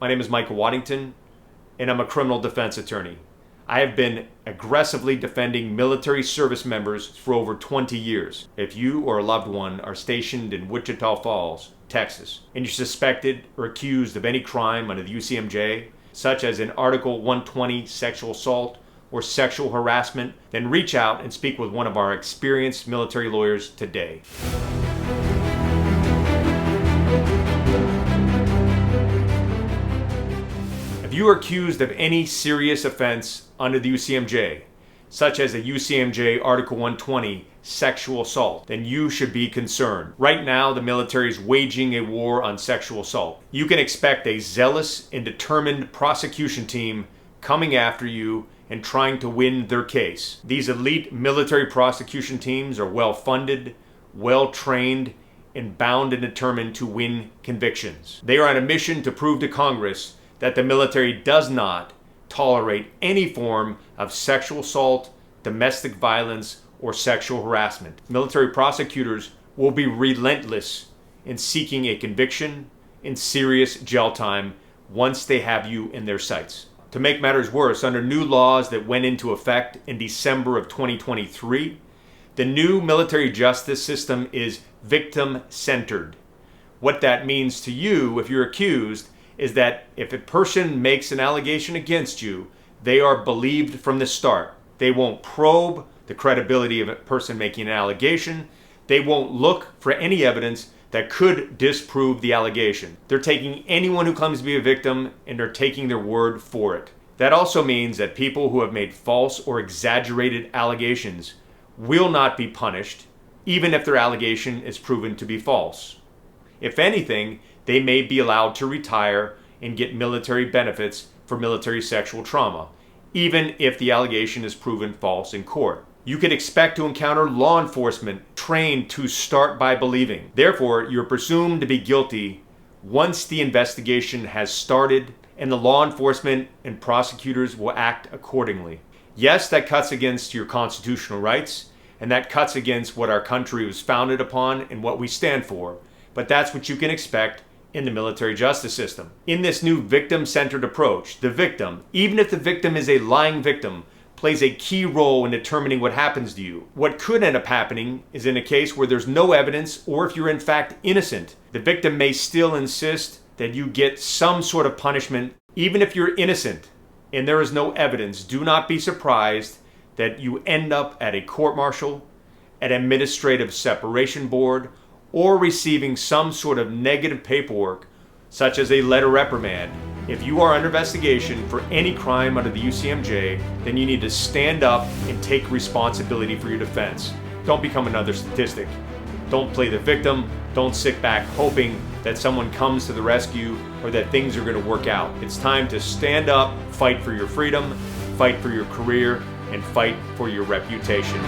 My name is Michael Waddington, and I'm a criminal defense attorney. I have been aggressively defending military service members for over 20 years. If you or a loved one are stationed in Wichita Falls, Texas, and you're suspected or accused of any crime under the UCMJ, such as an Article 120 sexual assault or sexual harassment, then reach out and speak with one of our experienced military lawyers today. If you are accused of any serious offense under the UCMJ, such as a UCMJ Article 120 sexual assault, then you should be concerned. Right now, the military is waging a war on sexual assault. You can expect a zealous and determined prosecution team coming after you and trying to win their case. These elite military prosecution teams are well-funded, well-trained, and bound and determined to win convictions. They are on a mission to prove to Congress that the military does not tolerate any form of sexual assault, domestic violence, or sexual harassment. Military prosecutors will be relentless in seeking a conviction and serious jail time once they have you in their sights. To make matters worse, under new laws that went into effect in December of 2023, the new military justice system is victim-centered. What that means to you, if you're accused, is that if a person makes an allegation against you, they are believed from the start. They won't probe the credibility of a person making an allegation. They won't look for any evidence that could disprove the allegation. They're taking anyone who claims to be a victim and they're taking their word for it. That also means that people who have made false or exaggerated allegations will not be punished, even if their allegation is proven to be false. If anything, they may be allowed to retire and get military benefits for military sexual trauma, even if the allegation is proven false in court. You can expect to encounter law enforcement trained to start by believing. Therefore, you're presumed to be guilty once the investigation has started, and the law enforcement and prosecutors will act accordingly. Yes, that cuts against your constitutional rights, and that cuts against what our country was founded upon and what we stand for, but that's what you can expect in the military justice system. In this new victim-centered approach, the victim, even if the victim is a lying victim, plays a key role in determining what happens to you. What could end up happening is in a case where there's no evidence, or if you're in fact innocent, the victim may still insist that you get some sort of punishment. Even if you're innocent and there is no evidence, do not be surprised that you end up at a court-martial, an administrative separation board, or receiving some sort of negative paperwork, such as a letter reprimand. If you are under investigation for any crime under the UCMJ, then you need to stand up and take responsibility for your defense. Don't become another statistic. Don't play the victim. Don't sit back hoping that someone comes to the rescue or that things are going to work out. It's time to stand up, fight for your freedom, fight for your career, and fight for your reputation.